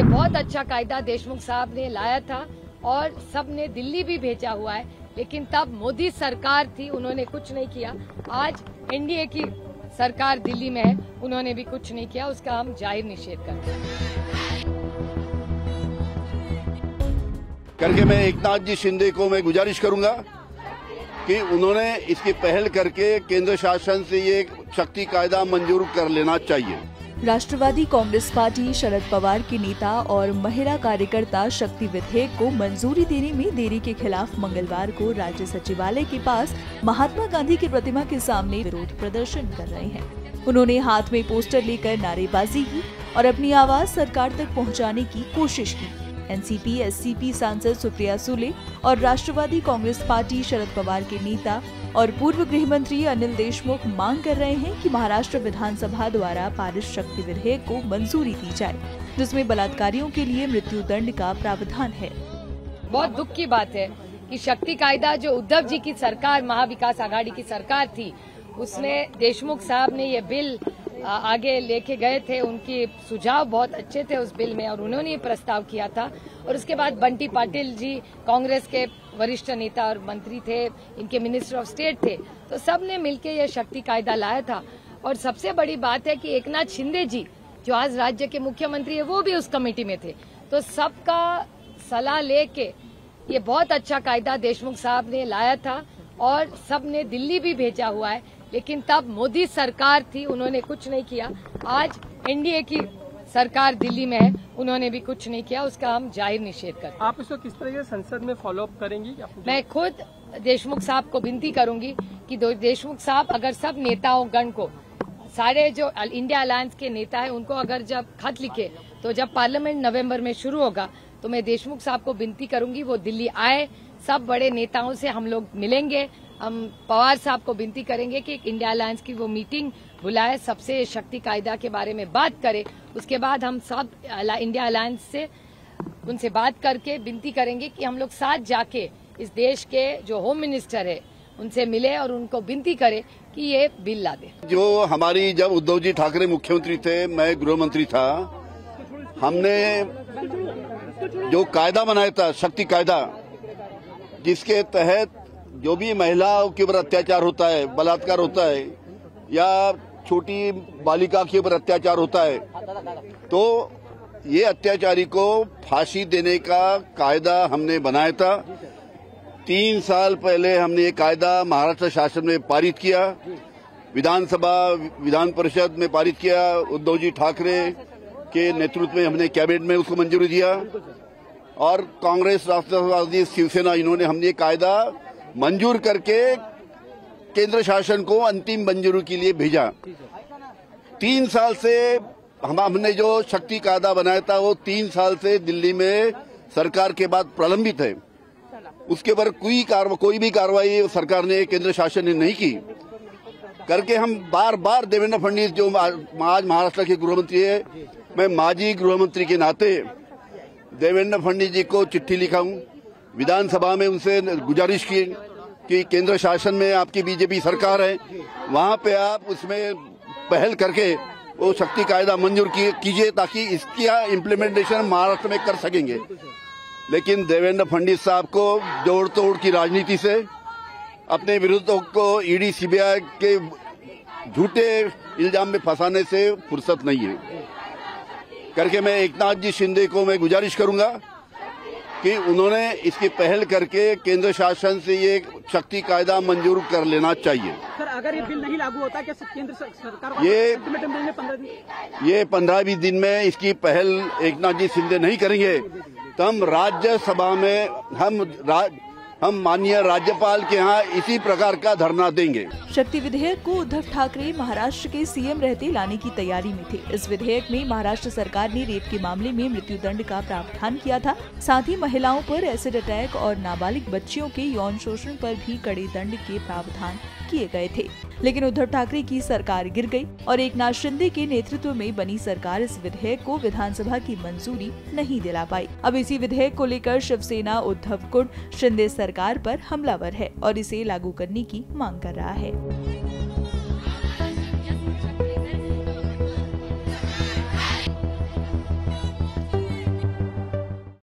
ये बहुत अच्छा कायदा देशमुख साहब ने लाया था और सबने दिल्ली भी भेजा हुआ है, लेकिन तब मोदी सरकार थी, उन्होंने कुछ नहीं किया। आज एनडीए की सरकार दिल्ली में है, उन्होंने भी कुछ नहीं किया, उसका हम जाहिर निषेध करते हैं। करके मैं एकनाथ जी शिंदे को मैं गुजारिश करूंगा कि उन्होंने इसकी पहल करके केंद्र शासन से ये शक्ति कायदा मंजूर कर लेना चाहिए। राष्ट्रवादी कांग्रेस पार्टी शरद पवार के नेता और महिला कार्यकर्ता शक्ति विधेयक को मंजूरी देने में देरी के खिलाफ मंगलवार को राज्य सचिवालय के पास महात्मा गांधी की प्रतिमा के सामने विरोध प्रदर्शन कर रहे हैं। उन्होंने हाथ में पोस्टर लेकर नारेबाजी की और अपनी आवाज सरकार तक पहुंचाने की कोशिश की। एनसीपी एससीपी सांसद सुप्रिया सुले और राष्ट्रवादी कांग्रेस पार्टी शरद पवार के नेता और पूर्व गृह मंत्री अनिल देशमुख मांग कर रहे हैं कि महाराष्ट्र विधानसभा द्वारा पारित शक्ति विधेयक को मंजूरी दी जाए, जिसमें बलात्कारियों के लिए मृत्यु दंड का प्रावधान है। बहुत दुख की बात है कि शक्ति कायदा जो उद्धव जी की सरकार, महाविकास आघाड़ी की सरकार थी, उसने देशमुख साहब ने ये बिल आगे लेके गए थे। उनके सुझाव बहुत अच्छे थे उस बिल में और उन्होंने ये प्रस्ताव किया था। और उसके बाद बंटी पाटिल जी कांग्रेस के वरिष्ठ नेता और मंत्री थे, इनके मिनिस्टर ऑफ स्टेट थे, तो सब ने मिलकर यह शक्ति कायदा लाया था। और सबसे बड़ी बात है कि एकनाथ शिंदे जी जो आज राज्य के मुख्यमंत्री है, वो भी उस कमेटी में थे। तो सबका सलाह लेके ये बहुत अच्छा कायदा देशमुख साहब ने लाया था और सबने दिल्ली भी भेजा हुआ है, लेकिन तब मोदी सरकार थी, उन्होंने कुछ नहीं किया। आज एनडीए की सरकार दिल्ली में है, उन्होंने भी कुछ नहीं किया, उसका हम जाहिर निषेध करते हैं। आप इसको किस तरह से संसद में फॉलो अप करेंगी? मैं खुद देशमुख साहब को विनती करूंगी कि देशमुख साहब अगर सब नेताओं गण को, सारे जो इंडिया अलायंस के नेता है, उनको अगर जब खत लिखे तो जब पार्लियामेंट नवंबर में शुरू होगा तो मैं देशमुख साहब को विनती करूंगी वो दिल्ली आए, सब बड़े नेताओं से हम लोग मिलेंगे। हम पवार साहब को विनती करेंगे कि इंडिया अलायंस की वो मीटिंग बुलाए, सबसे शक्ति कायदा के बारे में बात करे। उसके बाद हम सब इंडिया अलायंस से उनसे बात करके विनती करेंगे कि हम लोग साथ जाके इस देश के जो होम मिनिस्टर है उनसे मिले और उनको विनती करे कि ये बिल ला दे। जो हमारी जब उद्धव जी ठाकरे मुख्यमंत्री थे, मैं गृह मंत्री था, हमने जो कायदा बनाया था शक्ति कायदा, जिसके तहत जो भी महिलाओं के ऊपर अत्याचार होता है, बलात्कार होता है या छोटी बालिका के ऊपर अत्याचार होता है, तो ये अत्याचारी को फांसी देने का कायदा हमने बनाया था। 3 साल पहले हमने ये कायदा महाराष्ट्र शासन में पारित किया, विधानसभा विधान परिषद में पारित किया। उद्धव जी ठाकरे के नेतृत्व में हमने कैबिनेट में उसको मंजूरी दिया और कांग्रेस, राष्ट्रवादी, शिवसेना, इन्होंने हमने ये कायदा मंजूर करके केंद्र शासन को अंतिम मंजूरी के लिए भेजा। 3 साल से हमने जो शक्ति कायदा बनाया था वो 3 साल से दिल्ली में सरकार के बाद प्रलंबित है। उसके पर कोई भी कार्रवाई सरकार ने, केंद्र शासन ने नहीं की। करके हम बार बार देवेंद्र फडणवीस जो आज महाराष्ट्र के गृह मंत्री है, मैं माजी गृह मंत्री के नाते देवेंद्र फडणवीस जी को चिट्ठी लिखा हूं, विधानसभा में उनसे गुजारिश की कि केंद्र शासन में आपकी बीजेपी सरकार है, वहां पे आप उसमें पहल करके वो शक्ति कायदा मंजूर कीजिए ताकि इसकी इम्प्लीमेंटेशन महाराष्ट्र में कर सकेंगे। लेकिन देवेंद्र फडणवीस साहब को जोड़ तोड़ की राजनीति से, अपने विरोधियों को ईडी सीबीआई के झूठे इल्जाम में फंसाने से फुर्सत नहीं है। करके मैं एकनाथ जी शिंदे को मैं गुजारिश करूंगा कि उन्होंने इसकी पहल करके केंद्र शासन से ये शक्ति कायदा मंजूर कर लेना चाहिए। सर, अगर ये बिल नहीं लागू होता, क्या केंद्र सरकार को ये 15-20 दिन में इसकी पहल एकनाथ जी शिंदे नहीं करेंगे तो हम राज्यसभा में हम माननीय राज्यपाल के यहाँ इसी प्रकार का धरना देंगे। शक्ति विधेयक को उद्धव ठाकरे महाराष्ट्र के सीएम रहते लाने की तैयारी में थे। इस विधेयक में महाराष्ट्र सरकार ने रेप के मामले में मृत्यु दंड का प्रावधान किया था। साथ ही महिलाओं पर एसिड अटैक और नाबालिग बच्चियों के यौन शोषण पर भी कड़े दंड के प्रावधान किए गए थे। लेकिन उद्धव ठाकरे की सरकार गिर गई और एकनाथ शिंदे के नेतृत्व में बनी सरकार इस विधेयक को विधानसभा की मंजूरी नहीं दिला पाई। अब इसी विधेयक को लेकर शिवसेना उद्धव गुट शिंदे सरकार पर हमलावर है और इसे लागू करने की मांग कर रहा है।